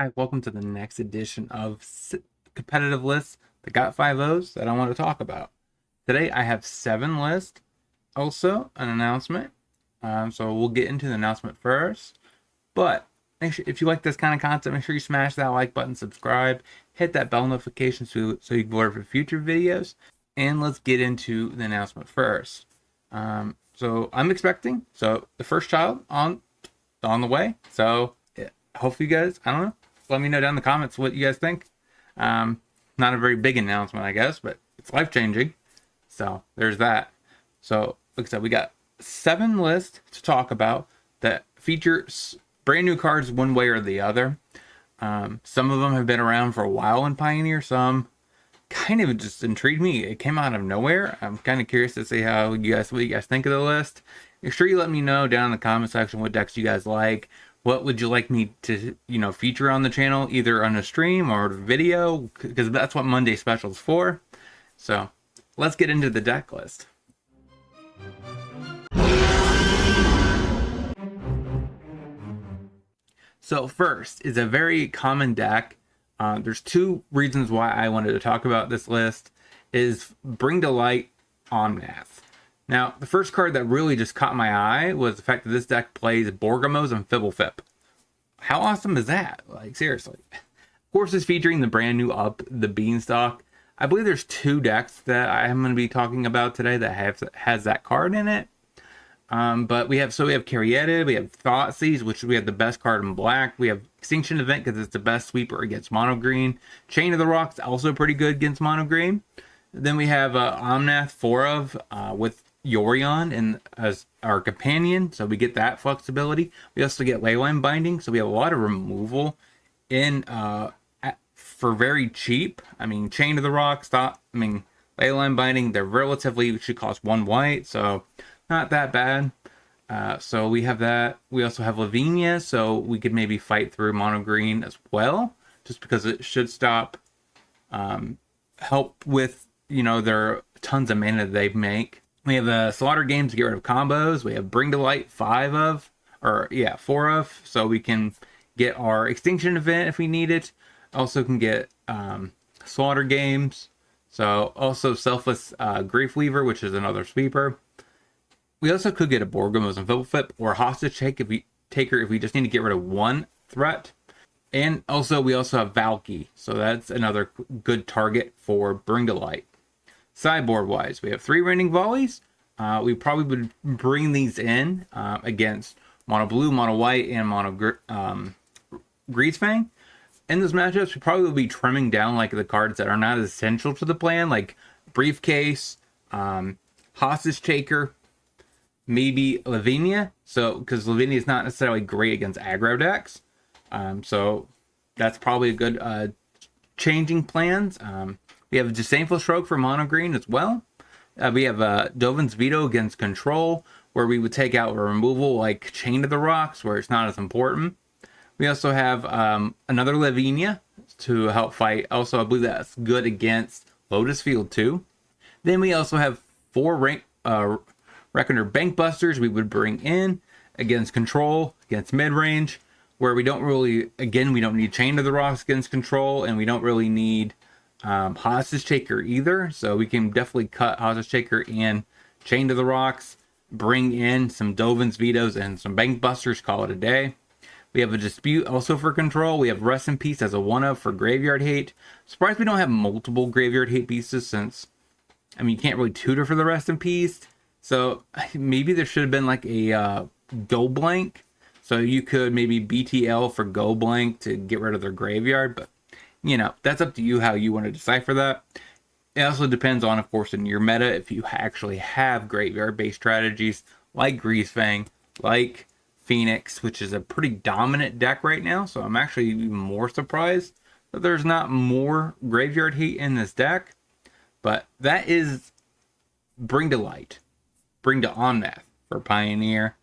Hi, welcome to the next edition of competitive lists that got 5 O's that I want to talk about. Today I have 7 lists, also an announcement. So we'll get into the announcement first. But make sure, if you like this kind of content, make sure you smash that like button, subscribe, hit that bell notification so you can vote for future videos. And let's get into the announcement first. So I'm expecting the first child on the way. So yeah, hopefully you guys, I don't know, let me know down in the comments what you guys think. Not a very big announcement, I guess, but it's life changing. So there's that. So like I said, we got 7 lists to talk about that feature brand new cards one way or the other. Some of them have been around for a while in Pioneer. Some kind of just intrigued me. It came out of nowhere. I'm kind of curious to see what you guys think of the list. Make sure you let me know down in the comment section what decks you guys like. What would you like me to, feature on the channel, either on a stream or video? Because that's what Monday Special is for. So let's get into the deck list. So first is a very common deck. There's 2 reasons why I wanted to talk about this list. Is Bring to Light Omnath. Now, the first card that really just caught my eye was the fact that this deck plays Borgamos and Fibblefip. How awesome is that? Like, seriously. Of course, it's featuring the brand new the Beanstalk. I believe there's 2 decks that I'm going to be talking about today that has that card in it. But we have Caryatid, we have Thoughtseize, which we have the best card in black. We have Extinction Event because it's the best sweeper against mono green. Chain of the Rocks, also pretty good against mono green. Then we have Omnath 4 of with Yorion and as our companion, so we get that flexibility. We also get Leyline Binding, so we have a lot of removal in for very cheap. I mean, Chain of the Rocks, Leyline Binding, they're relatively should cost 1 white, so not that bad. So we have that. We also have Lavinia, so we could maybe fight through mono green as well, just because it should stop help with their tons of mana they make. We have Slaughter Games to get rid of combos. We have Bring to Light 4 of, so we can get our Extinction Event if we need it. Also can get Slaughter Games. So also Selfless Grief Weaver, which is another sweeper. We also could get a Borgamos and Fibblefip or Hostage Taker if we just need to get rid of 1 threat. And also we also have Valky, so that's another good target for Bring to Light. Sideboard wise, we have 3 Raining Volleys. We probably would bring these in against Mono Blue, Mono White, and Mono Greasefang. In those matchups, we probably will be trimming down like the cards that are not essential to the plan, like Briefcase, Hostage Taker, maybe Lavinia. So, because Lavinia is not necessarily great against aggro decks. So that's probably a good changing plans. We have a Disdainful Stroke for mono green as well. We have Dovin's Veto against Control, where we would take out a removal like Chain of the Rocks, where it's not as important. We also have another Lavinia to help fight. Also, I believe that's good against Lotus Field too. Then we also have 4 Reckoner Bankbusters we would bring in against Control, against mid-range, where we don't need Chain of the Rocks against Control, and we don't really need Hostage Taker either. So we can definitely cut Hostage Taker and Chain of the Rocks, bring in some Dovin's Vetoes and some Bankbusters, call it a day. We have a Dispute also for Control. We have Rest in Peace as a 1-of for Graveyard Hate. Surprised we don't have multiple Graveyard Hate pieces since, you can't really tutor for the Rest in Peace. So maybe there should have been like a Go Blank. So you could maybe BTL for Go Blank to get rid of their graveyard. But, that's up to you how you want to decipher that. It also depends on, of course, in your meta, if you actually have graveyard-based strategies like Greasefang, like Phoenix, which is a pretty dominant deck right now. So I'm actually even more surprised that there's not more graveyard hate in this deck. But that is Bring to Light. Bring to Omnath for Pioneer.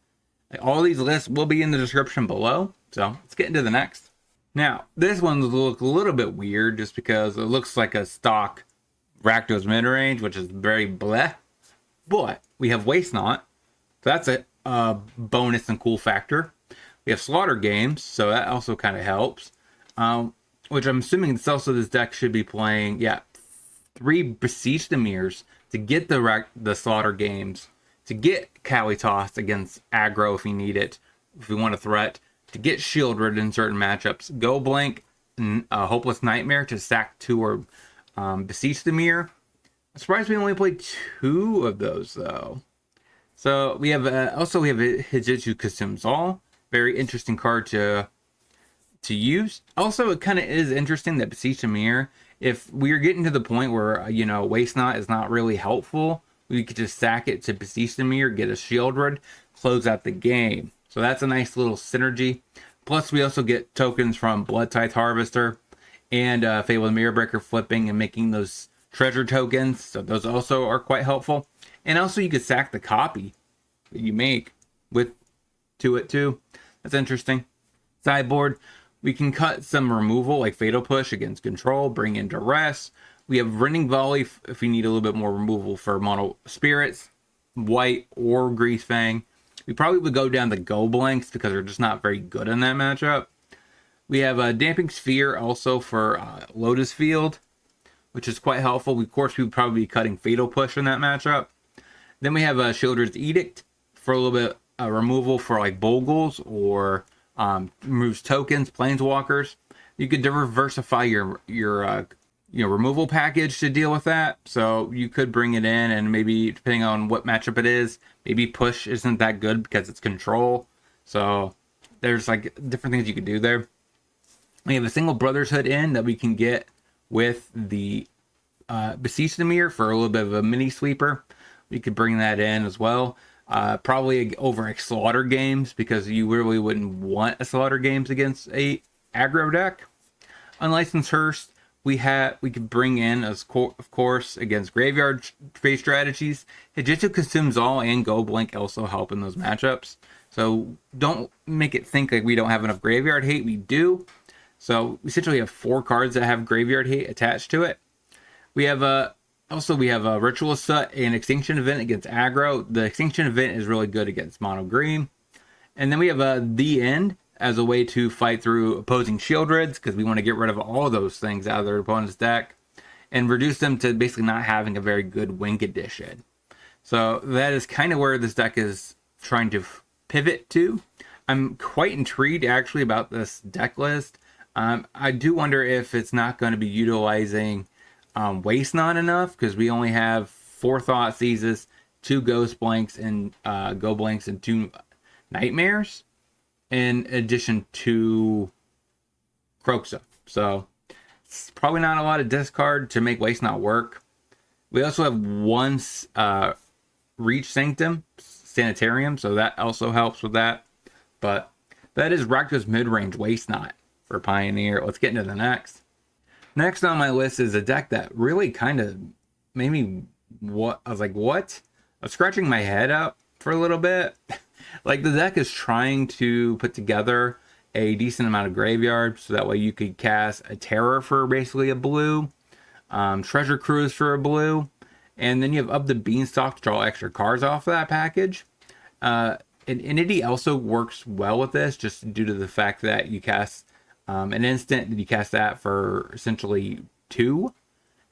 All these lists will be in the description below. So let's get into the next. Now, this one will look a little bit weird just because it looks like a stock Rakdos mid-range, which is very bleh. But we have Waste Not. So that's a bonus and cool factor. We have Slaughter Games, so that also kind of helps. which I'm assuming it's also this deck should be playing, yeah, 3 Beseech the Mirrors to get the Slaughter Games, to get Kalitas against aggro if you need it, if you want a threat, to get Shieldred in certain matchups, Go Blank, Hopeless Nightmare to sack 2 or Beseech the Mirror. I'm surprised we only played 2 of those though. So we have also we have Hijitsu Consumes All, very interesting card to use. Also, it kind of is interesting that Beseech the Mirror, if we're getting to the point where, you know, Waste Not is not really helpful, we could just sack it to Beseech the Mirror, get a Shieldred, close out the game. So that's a nice little synergy. Plus, we also get tokens from Blood Tithe Harvester and Fable the Mirror Breaker flipping and making those treasure tokens. So those also are quite helpful. And also, you could sack the copy that you make with to it too. That's interesting. Sideboard, we can cut some removal like Fatal Push against Control, bring in Duress. We have Rending Volley if we need a little bit more removal for mono spirits, white or Grease Fang. We probably would go down the Go Blanks because they're just not very good in that matchup. We have a Damping Sphere also for Lotus Field, which is quite helpful. Of course, we would probably be cutting Fatal Push in that matchup. Then we have Shieldred's Edict for a little bit removal for like Bogles or removes tokens, Planeswalkers. You could diversify your removal package to deal with that. So you could bring it in, and maybe depending on what matchup it is, maybe Push isn't that good because it's Control. So there's like different things you could do there. We have a single Brotherhood in that we can get with the Beseech the Mirror for a little bit of a mini sweeper. We could bring that in as well. Probably over Slaughter Games because you really wouldn't want a Slaughter Games against a aggro deck. Unlicensed Hearse, we could bring in, of course, against Graveyard Phase strategies. Hijitsu Consumes All and Go Blank also help in those matchups. So don't make it think like we don't have enough Graveyard Hate. We do. So we essentially have 4 cards that have Graveyard Hate attached to it. We have a Ritual Soot and Extinction Event against aggro. The Extinction Event is really good against mono green. And then we have The End as a way to fight through opposing Shieldreds because we want to get rid of all of those things out of their opponent's deck and reduce them to basically not having a very good win condition. So that is kind of where this deck is trying to pivot to. I'm quite intrigued actually about this deck list. I do wonder if it's not going to be utilizing Waste Not enough because we only have 4 Thought Seizes, 2 Ghost Blanks, and Go Blanks, and 2 Nightmares, in addition to Kroxa. So it's probably not a lot of discard to make Waste Not work. We also have 1 Reach Sanctum, Sanitarium, so that also helps with that. But that is Rakdos mid-range Waste Not for Pioneer. Let's get into the next. Next on my list is a deck that really kind of made me I was like, what? I was scratching my head up for a little bit. Like the deck is trying to put together a decent amount of graveyard so that way you could cast a Terror for basically a blue, Treasure Cruise for a blue, and then you have Up the Beanstalk to draw extra cards off of that package. An Entity also works well with this just due to the fact that you cast an instant, and you cast that for essentially 2,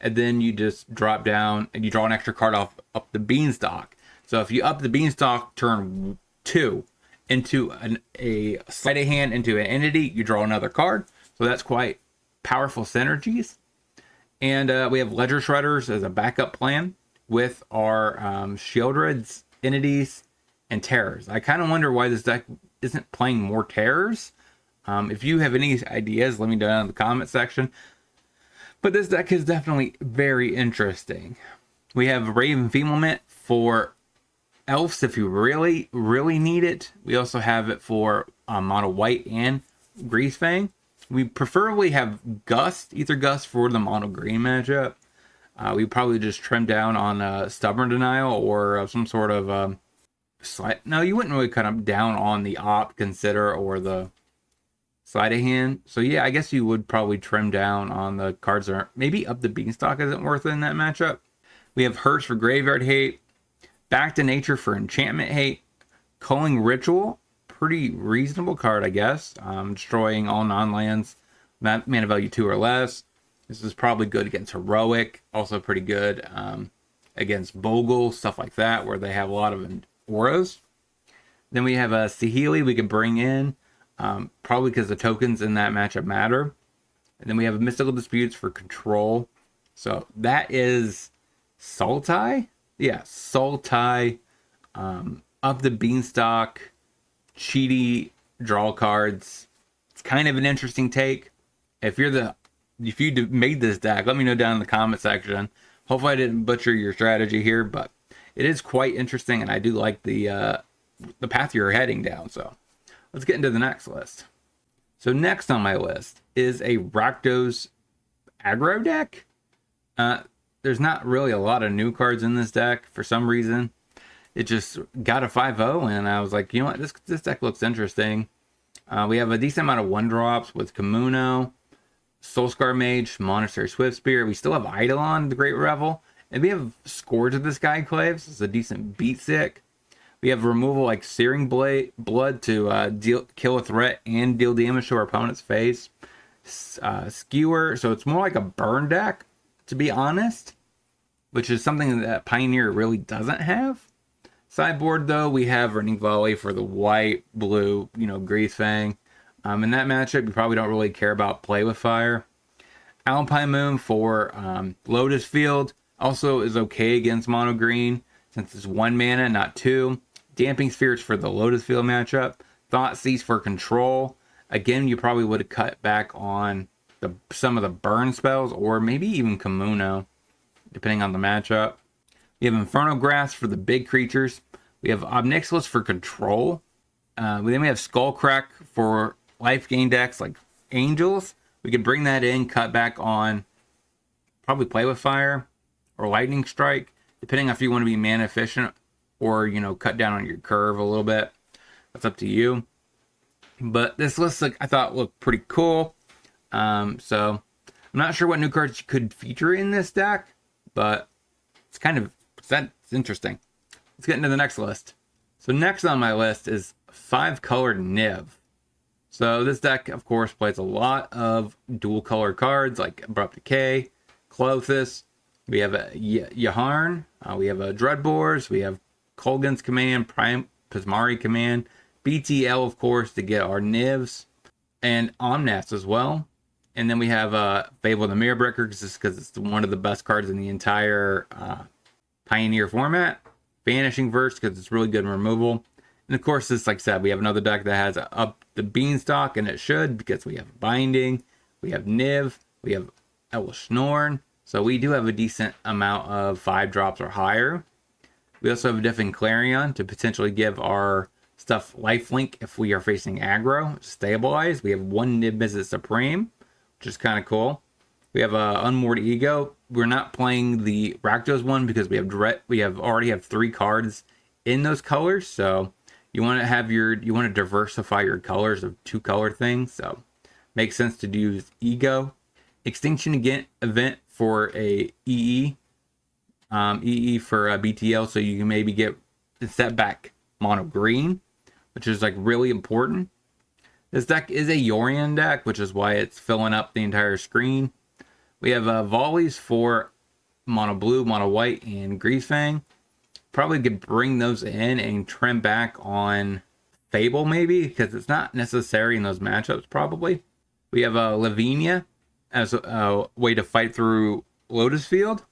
and then you just drop down and you draw an extra card off Up the Beanstalk. So if you Up the Beanstalk turn 2 into a sleight of hand into an entity, you draw another card. So that's quite powerful synergies. And we have Ledger Shredders as a backup plan with our Shieldreds, entities, and terrors. I kind of wonder why this deck isn't playing more terrors. If you have any ideas, let me know down in the comment section. But this deck is definitely very interesting. We have Rave Enfeeblement for Elves if you really, really need it. We also have it for mono white and Grease Fang. We preferably have Gust, Ether Gust for the mono green matchup. We probably just trim down on Stubborn Denial or some sort of no, you wouldn't really cut them down on the Op Consider or the Sleight of Hand. So yeah, I guess you would probably trim down on the cards that aren't. Maybe Up the Beanstalk isn't worth it in that matchup. We have Hearse for Graveyard Hate, Back to Nature for Enchantment Hate, Culling Ritual, pretty reasonable card, I guess. Destroying all non-lands mana value 2 or less. This is probably good against Heroic, also pretty good against Bogle, stuff like that, where they have a lot of auras. Then we have a Saheeli we can bring in, probably because the tokens in that matchup matter. And then we have Mystical Disputes for control. So that is Sultai? Yeah, Sultai, up the Beanstalk, cheaty draw cards. It's kind of an interesting take. If you made this deck, let me know down in the comment section. Hopefully I didn't butcher your strategy here, but it is quite interesting, and I do like the path you're heading down. So let's get into the next list. So next on my list is a Rakdos aggro deck. There's not really a lot of new cards in this deck for some reason. It just got a 5-0, and I was like, you know what, this deck looks interesting. We have a decent amount of 1-drops with Kamuno, Soulscar Mage, Monastery Swiftspear. We still have Eidolon, the Great Revel, and we have Scourge of the Skyclaves. It's a decent beat stick. We have removal like Searing Blood to kill a threat and deal damage to our opponent's face. Skewer, so it's more like a burn deck, to be honest, which is something that Pioneer really doesn't have. Sideboard, though, we have Running Volley for the white, blue, Greasefang. In that matchup, you probably don't really care about Play with Fire. Alpine Moon for Lotus Field also is okay against mono green since it's 1 mana, not 2. Damping Spheres for the Lotus Field matchup. Thoughtseize for control. Again, you probably would have cut back on some of the burn spells, or maybe even Kamuno, depending on the matchup. We have Infernal Grasp for the big creatures. We have Obnixilis for control. Then we have Skullcrack for life gain decks like Angels. We could bring that in, cut back on probably Play with Fire or Lightning Strike, depending on if you want to be mana efficient or, cut down on your curve a little bit. That's up to you. But this list, I thought looked pretty cool. So I'm not sure what new cards could feature in this deck, but it's interesting. Let's get into the next list. So next on my list is 5-colored Niv. So this deck, of course, plays a lot of dual color cards like Abrupt Decay, Clothis. We have a Yaharn. We have a Dreadbores. We have Kolgan's Command, Prime Pismari Command, BTL, of course, to get our Nivs, and Omnaths as well. And then we have Fable the Mirror Breaker, because it's one of the best cards in the entire Pioneer format. Vanishing Verse, because it's really good in removal. And of course, this, like I said, we have another deck that has up the Beanstalk, and it should, because we have Binding, we have Niv, we have Elvish Norn. So we do have a decent amount of 5-drops or higher. We also have Deafening Clarion to potentially give our stuff lifelink if we are facing aggro. Stabilize. We have 1 Niv Mizzet Supreme, which is kind of cool. We have Unmoored Ego. We're not playing the Rakdos one because we already have 3 cards in those colors. So you want to diversify your colors of 2-color things. So makes sense to use Ego. Extinction event for a EE. EE for BTL, so you can maybe get set back mono green, which is really important. This deck is a Yorion deck, which is why it's filling up the entire screen. We have volleys for mono blue, mono white, and Greasefang. Probably could bring those in and trim back on Fable maybe, because it's not necessary in those matchups probably. We have Lavinia as a way to fight through Lotus Field.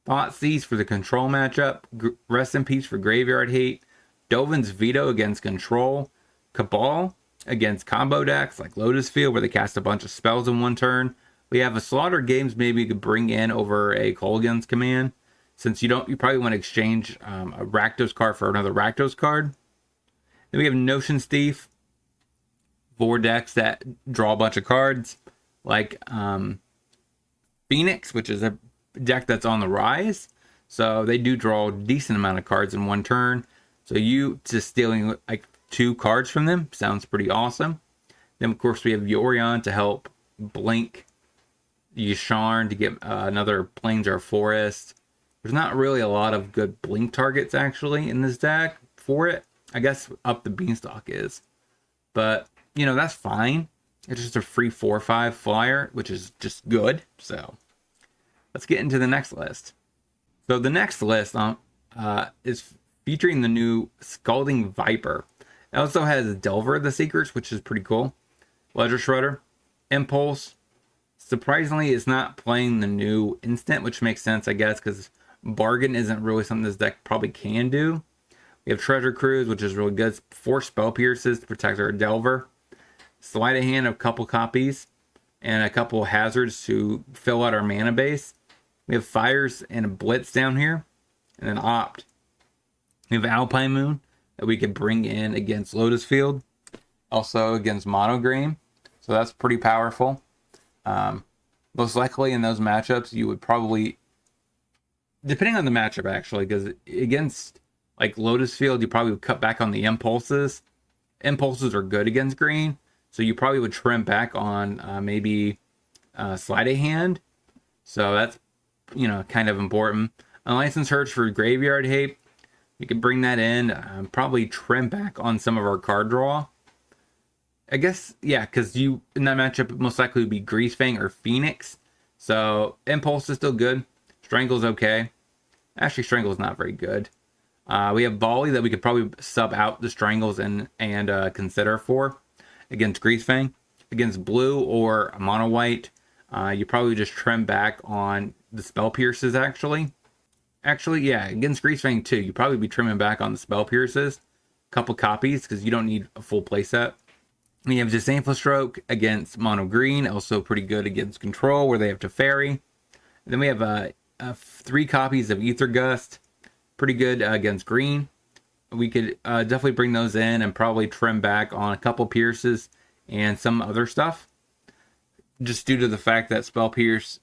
Thoughtseize for the control matchup. Rest in Peace for Graveyard Hate. Dovin's Veto against control. Cabal against combo decks like Lotus Field, where they cast a bunch of spells in one turn. We have a Slaughter Games maybe you could bring in over a Kolgan's Command, since you probably want to exchange a Rakdos card for another Rakdos card. Then we have Notion's Thief for decks that draw a bunch of cards, like Phoenix, which is a deck that's on the rise. So they do draw a decent amount of cards in one turn. So you just stealing 2 cards from them sounds pretty awesome. Then of course we have Yorion to help blink Yasharn to get another Plains or Forest. There's not really a lot of good blink targets actually in this deck for it. I guess Up the Beanstalk is. But, that's fine. It's just a free 4/5 flyer, which is just good. So let's get into the next list. So the next list is featuring the new Scalding Viper. It also has Delver the Secrets, which is pretty cool. Ledger Shredder, Impulse. Surprisingly, it's not playing the new instant, which makes sense, I guess, because Bargain isn't really something this deck probably can do. We have Treasure Cruise, which is really good. 4 Spell Pierces to protect our Delver. Sleight of Hand, a couple copies, and a couple hazards to fill out our mana base. We have Fires and a Blitz down here, and then Opt. We have Alpine Moon that we could bring in against Lotus Field, also against Monogreen, so that's pretty powerful. Most likely in those matchups, you would probably, depending on the matchup actually, because against like Lotus Field, you probably would cut back on the impulses. Impulses are good against green, so you probably would trim back on maybe Sleight of Hand. So that's, kind of important. Unlicensed Search for Graveyard Hate, you could bring that in. Probably trim back on some of our card draw. I guess, yeah, because you in that matchup most likely would be Greasefang or Phoenix. So Impulse is still good. Strangle's okay. Actually, Strangle's not very good. We have Volley that we could probably sub out the Strangles and consider for against Greasefang. Against blue or mono white, you probably just trim back on the Spell Pierces actually. Actually, yeah, against Greasefang too, you probably be trimming back on the Spell Pierces. Couple copies because you don't need a full playset. We have Disdainful Stroke against Mono Green, also pretty good against Control, where they have Teferi. And then we have 3 copies of Ether Gust, pretty good against Green. We could definitely bring those in and probably trim back on a couple Pierces and some other stuff. Just due to the fact that Spell Pierce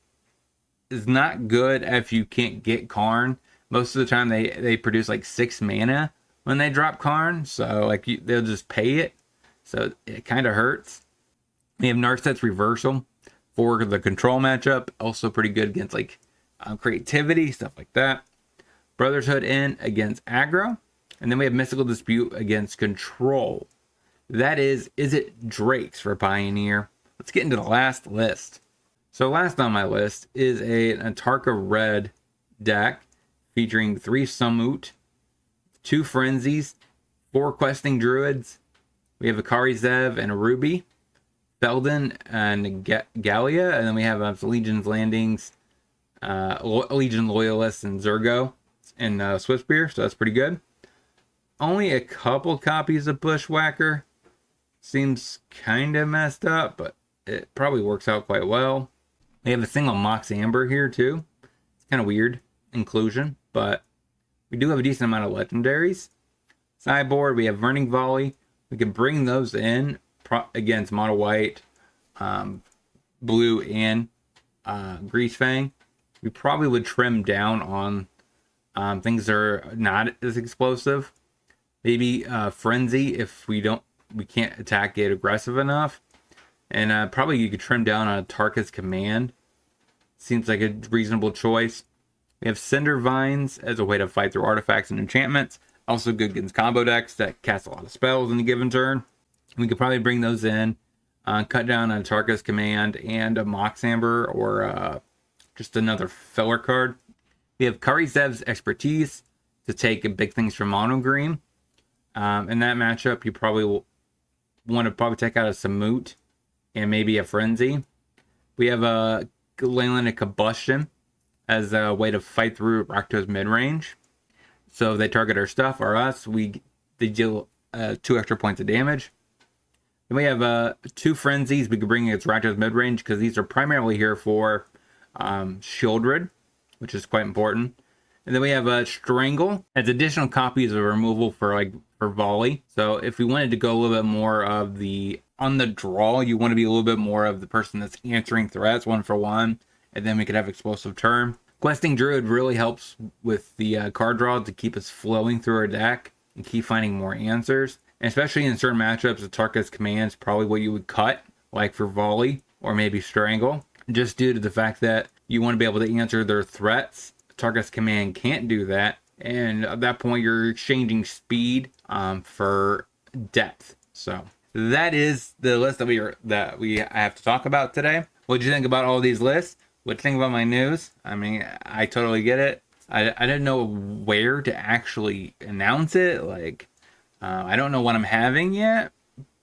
is not good if you can't get Karn. Most of the time they produce like 6 mana when they drop Karn, so like they'll just pay it. So it kind of hurts. We have Narset's Reversal for the Control matchup. Also pretty good against like Creativity, stuff like that. Brotherhood in against Aggro. And then we have Mystical Dispute against Control. That is it Drakes for Pioneer? Let's get into the last list. So last on my list is an Antarctica Red deck featuring 3 Summut, 2 Frenzies, 4 Questing Druids. We have a Kari Zev and a Ruby, Felden and Gallia, and then we have Legion's Landings, Legion Loyalists and Zergo and Swiftspear, so that's pretty good. Only a couple copies of Bushwhacker. Seems kind of messed up, but it probably works out quite well. We have a single Mox Amber here too. It's kind of weird inclusion, but we do have a decent amount of legendaries. Sideboard, we have Burning Volley. We can bring those in against Mono White, Blue, and Greasefang. We probably would trim down on things that are not as explosive. Maybe Frenzy if we can't attack it aggressive enough. And probably you could trim down on Tarka's Command. Seems like a reasonable choice. We have Cinder Vines as a way to fight through artifacts and enchantments. Also good against combo decks that cast a lot of spells in a given turn. We could probably bring those in, cut down on Tarka's Command and a Mox Amber or just another filler card. We have Kari Zev's Expertise to take big things from Mono Green. In that matchup, you probably will want to take out a Samut and maybe a Frenzy. We have a Leyland of Combustion as a way to fight through Rakdos mid-range. So if they target our stuff or us, they deal 2 extra points of damage. Then we have 2 Frenzies we could bring against Rakdos mid-range because these are primarily here for Shieldred, which is quite important. And then we have Strangle as additional copies of removal for Volley. So if we wanted to go a little bit more of the on the draw, you want to be a little bit more of the person that's answering threats 1 for 1, and then we could have Explosive Turn. Questing Druid really helps with the card draw to keep us flowing through our deck and keep finding more answers. And especially in certain matchups, the Tarka's Command is probably what you would cut, like for Volley or maybe Strangle, just due to the fact that you want to be able to answer their threats. Tarka's Command can't do that, and at that point you're exchanging speed for depth. So that is the list that we have to talk about today. What'd you think about all these lists? What'd you think about my news? I mean, I totally get it. I didn't know where to actually announce it. Like, I don't know what I'm having yet,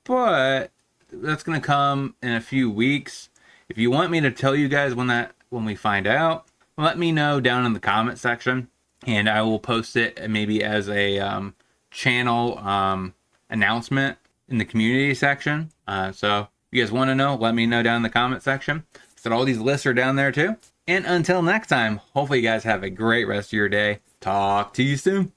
but that's gonna come in a few weeks. If you want me to tell you guys when we find out, let me know down in the comment section, and I will post it maybe as a channel announcement in the community section. So if you guys want to know, let me know down in the comment section. So all these lists are down there too. And until next time, hopefully you guys have a great rest of your day. Talk to you soon.